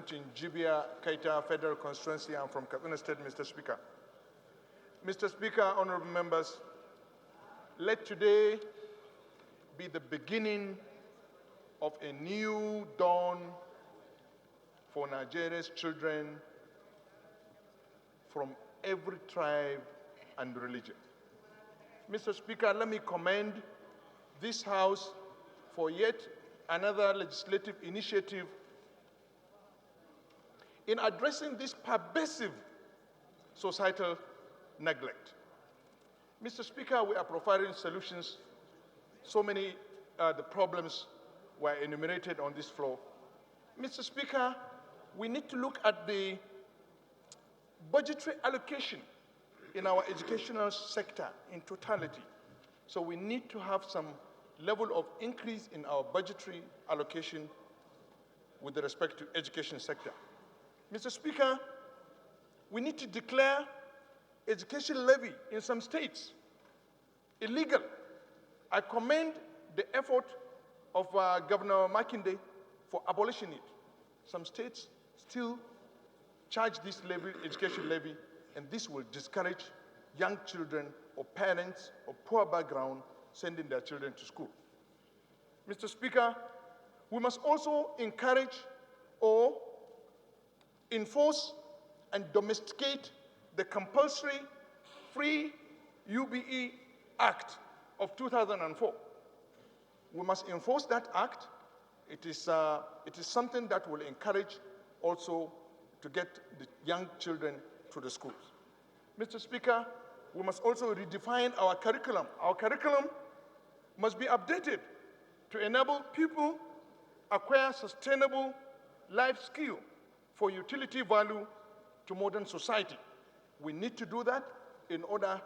representing Jibia Kaita Federal Constituency. I'm from Katsina State, Mr. Speaker. Mr. Speaker, honorable members, let today be the beginning of a new dawn for Nigeria's children from every tribe and religion. Mr. Speaker, let me commend this House for yet another legislative initiative in addressing this pervasive societal neglect. Mr. Speaker, we are providing solutions. So many the problems were enumerated on this floor. Mr. Speaker, we need to look at the budgetary allocation in our educational sector in totality. So we need to have some level of increase in our budgetary allocation with respect to education sector. Mr. Speaker, we need to declare education levy in some states illegal. I commend the effort of Governor Makinde for abolishing it. Some states still charge this levy, education levy, and this will discourage young children or parents of poor background sending their children to school. Mr. Speaker, we must also encourage or enforce and domesticate the compulsory free UBE Act of 2004. We must enforce that act. It is something that will encourage also to get the young children to the schools. Mr. Speaker, we must also redefine our curriculum. Our curriculum must be updated to enable people acquire sustainable life skill for utility value to modern society. We need to do that in order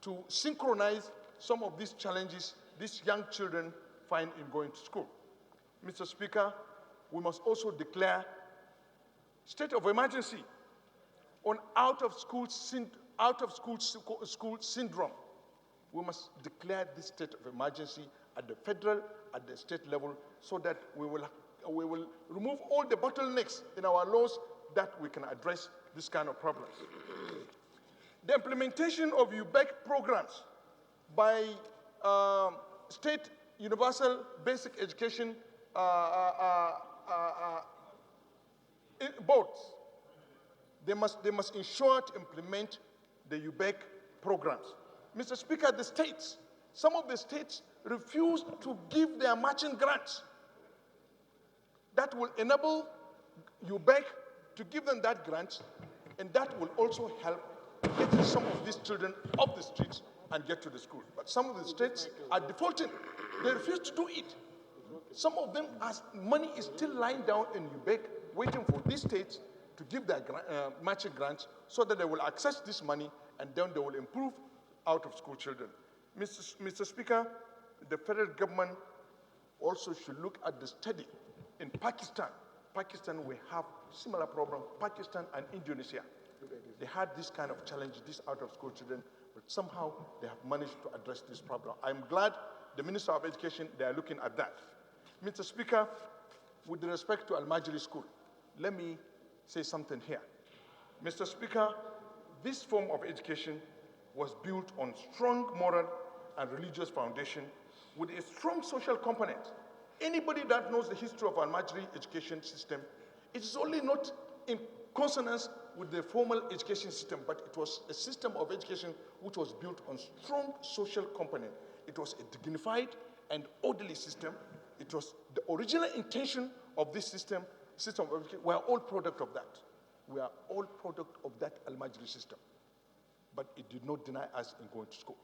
to synchronize some of these challenges these young children find in going to school. Mr. Speaker, we must also declare state of emergency on out-of-school syndrome. We must declare this state of emergency at the federal, at the state level, so that we will remove all the bottlenecks in our laws that we can address this kind of problems. The implementation of UBEC programs by state universal basic education boards, they must ensure to implement the UBEC programs. Mr. Speaker, some of the states refuse to give their matching grants that will enable UBEC to give them that grant, and that will also help get some of these children off the streets and get to the school. But some of the states are defaulting. They refuse to do it. Some of them, as money is still lying down in UBEC, waiting for these states to give their matching grants so that they will access this money and then they will improve out-of-school children. Mr. Speaker, the federal government also should look at the study in Pakistan. Pakistan will have similar problem, Pakistan and Indonesia. They had this kind of challenge, these out-of-school children, but somehow they have managed to address this problem. I'm glad the Minister of Education, they are looking at that. Mr. Speaker, with respect to Al-Majri School, let me say something here. Mr. Speaker, this form of education was built on strong moral and religious foundation with a strong social component. Anybody that knows the history of Al-Majri education system, it is only not in consonance with the formal education system, but it was a system of education which was built on strong social component. It was a dignified and orderly system. It was the original intention of this system of education. We are all product of that. We are all product of that Al-Majri system. But it did not deny us in going to school.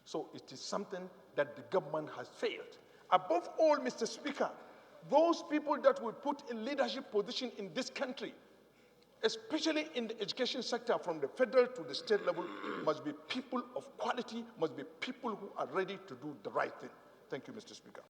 So it is something that the government has failed. Above all, Mr. Speaker, those people that we put in leadership position in this country, especially in the education sector from the federal to the state level, must be people of quality, must be people who are ready to do the right thing. Thank you, Mr. Speaker.